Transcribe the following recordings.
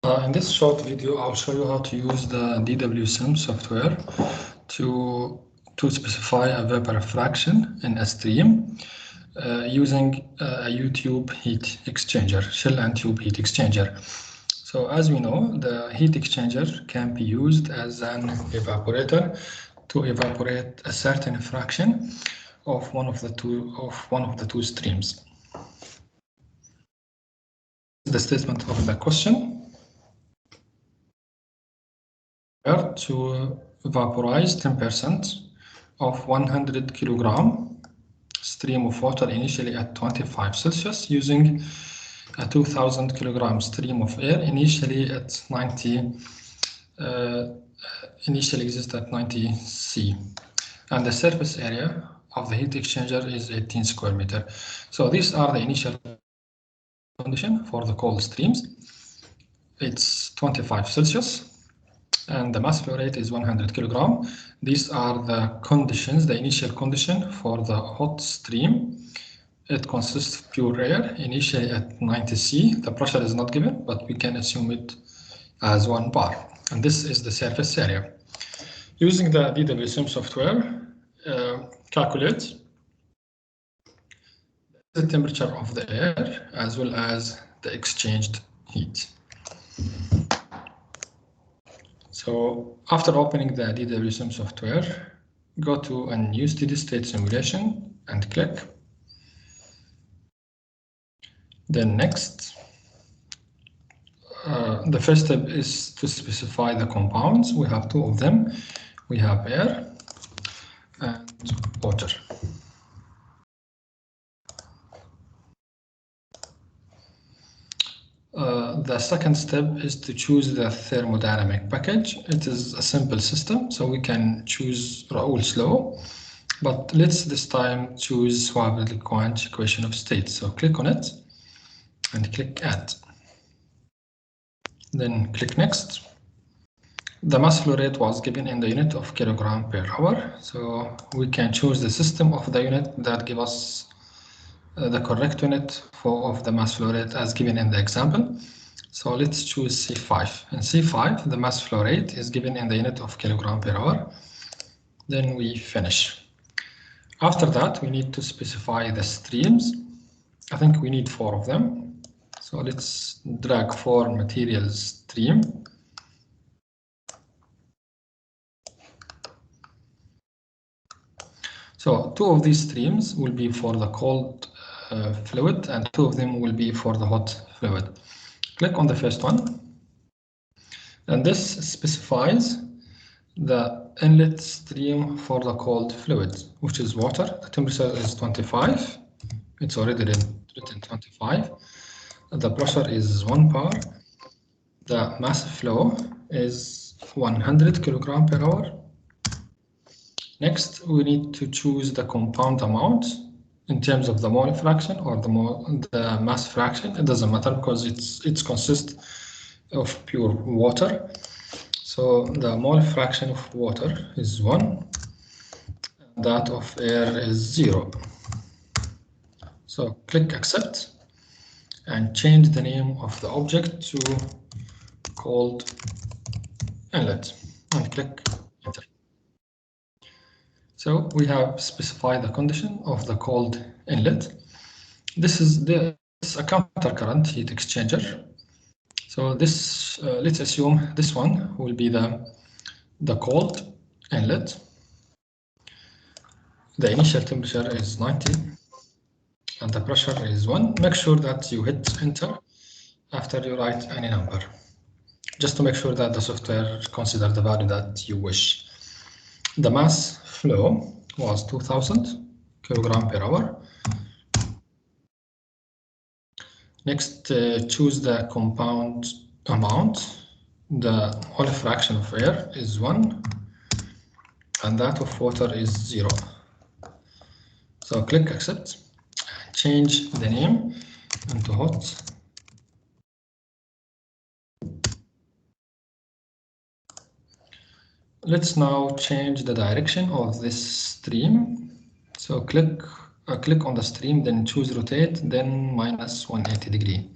In this short video, I'll show you how to use the DWSIM software to specify a vapor fraction in a stream using a U-tube heat exchanger, shell and tube heat exchanger. So as we know, the heat exchanger can be used as an evaporator to evaporate a certain fraction of one of the two streams. The statement of the question. To vaporize 10% of 100 kilogram stream of water initially at 25 Celsius using a 2000 kilogram stream of air initially at 90 initially exists at 90 C, and the surface area of the heat exchanger is 18 square meter. So these are the initial conditions for the cold streams. It's 25 Celsius. And the mass flow rate is 100 kilogram. These are the conditions, the initial condition for the hot stream. It consists of pure air, initially at 90 C. The pressure is not given, but we can assume it as 1 bar. And this is the surface area. Using the DWSIM software, calculate the temperature of the air as well as the exchanged heat. So after opening the DWSIM software, go to a new steady state simulation and click. Then next, the first step is to specify the compounds. We have two of them. We have air and water. The second step is to choose the thermodynamic package. It is a simple system, so we can choose Raoult's law, but let's this time choose Swabel-Quanch equation of state. So click on it and click Add. Then click Next. The mass flow rate was given in the unit of kilogram per hour, so we can choose the system of the unit that give us the correct unit of the mass flow rate as given in the example. So let's choose C5. In C5, the mass flow rate is given in the unit of kilogram per hour. Then we finish. After that, we need to specify the streams. I think we need 4 of them. So let's drag 4 materials stream. So 2 of these streams will be for the cold fluid and 2 of them will be for the hot fluid. Click on the first one, and this specifies the inlet stream for the cold fluid, which is water. The temperature is 25. It's already written 25. The pressure is 1 bar. The mass flow is 100 kilogram per hour. Next, we need to choose the compound amount in terms of the mole fraction or the mass fraction. It doesn't matter because it consists of pure water. So the mole fraction of water is 1, and that of air is 0. So click Accept and change the name of the object to cold inlet and click Enter. So we have specified the condition of the cold inlet. This is a counter-current heat exchanger. So this, let's assume this one will be the cold inlet. The initial temperature is 90 and the pressure is 1. Make sure that you hit Enter after you write any number, just to make sure that the software considers the value that you wish. The mass flow was 2000 kilogram per hour. Next, choose the compound amount. The mole fraction of air is 1 and that of water is 0. So click Accept and change the name into hot. Let's now change the direction of this stream. So click on the stream, then choose rotate, then -180 degree.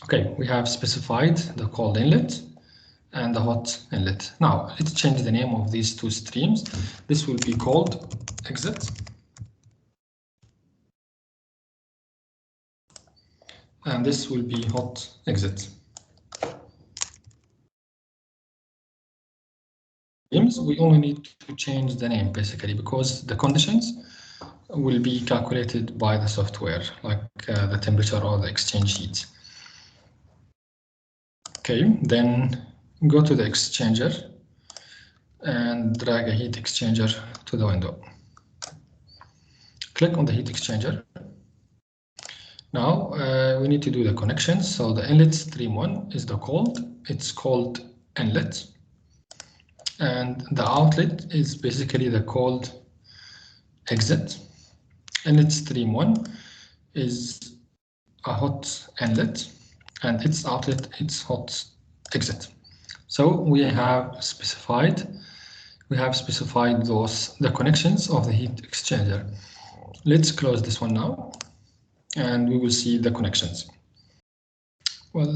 Okay, we have specified the cold inlet and the hot inlet. Now, let's change the name of these two streams. This will be called exit. And this will be hot exit. We only need to change the name basically because the conditions will be calculated by the software, like the temperature or the exchange heat. Okay, then go to the exchanger and drag a heat exchanger to the window. Click on the heat exchanger. Now we need to do the connections. So the inlet stream 1 is the cold. It's called inlet. And the outlet is basically the cold exit. Inlet stream 1 is a hot inlet and its outlet is hot exit. So we have specified the connections of the heat exchanger. Let's close this one now and we will see the connections. Well,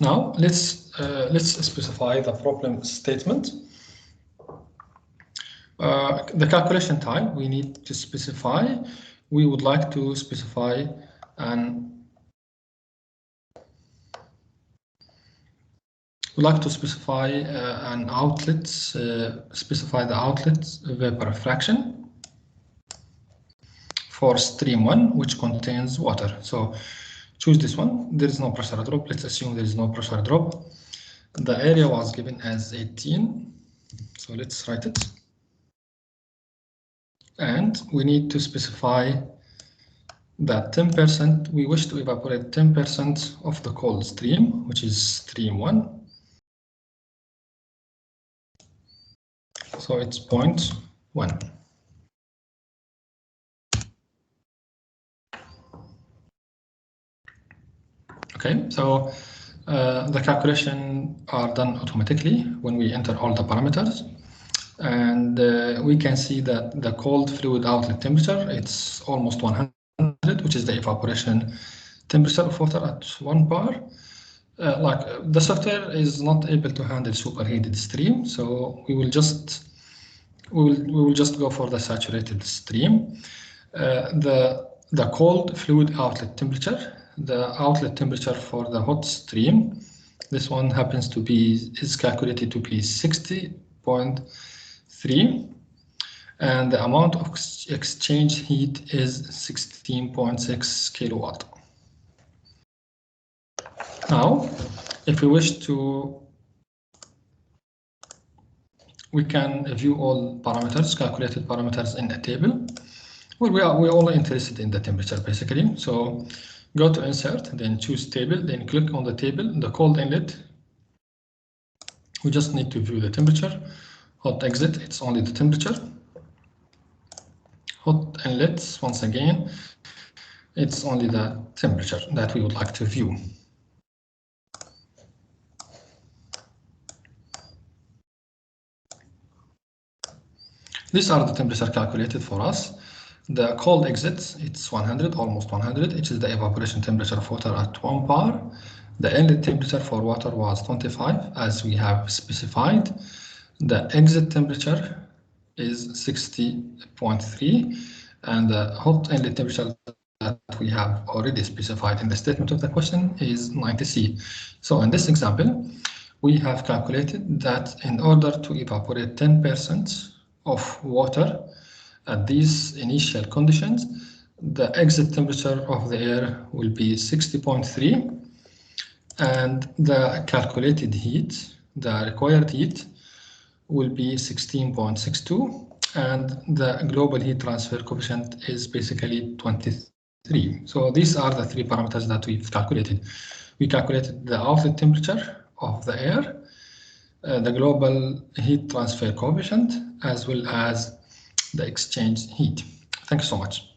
now let's specify the problem statement. The calculation type we need to specify. We would like to specify an outlet, specify the outlet vapor fraction for stream 1, which contains water. So choose this one. There is no pressure drop. Let's assume there is no pressure drop. The area was given as 18. So let's write it. And we need to specify that 10%, we wish to evaporate 10% of the cold stream, which is stream 1. So it's 0.1. Okay, so the calculation are done automatically when we enter all the parameters. And we can see that the cold fluid outlet temperature, it's almost 100, which is the evaporation temperature of water at 1 bar. Like the software is not able to handle superheated stream, so we will just go for the saturated stream. The cold fluid outlet temperature, the outlet temperature for the hot stream, this one happens to be is calculated to be 60.3, and the amount of exchange heat is 16.6 kilowatt. Now, if we wish to, we can view all parameters, calculated parameters in a table. Well, we're only interested in the temperature basically. So go to insert, then choose table, then click on the table, the cold inlet. We just need to view the temperature. Hot exit, it's only the temperature. Hot inlet, once again, it's only the temperature that we would like to view. These are the temperature calculated for us. The cold exit, it's 100, almost 100, which is the evaporation temperature of water at 1 bar. The inlet temperature for water was 25, as we have specified. The exit temperature is 60.3, and the hot inlet temperature that we have already specified in the statement of the question is 90C. So in this example, we have calculated that in order to evaporate 10% of water at these initial conditions, the exit temperature of the air will be 60.3, and the calculated heat, the required heat, will be 16.62, and the global heat transfer coefficient is basically 23. So these are the three parameters that we've calculated. We calculated the outlet temperature of the air, the global heat transfer coefficient, as well as the exchange heat. Thank you so much.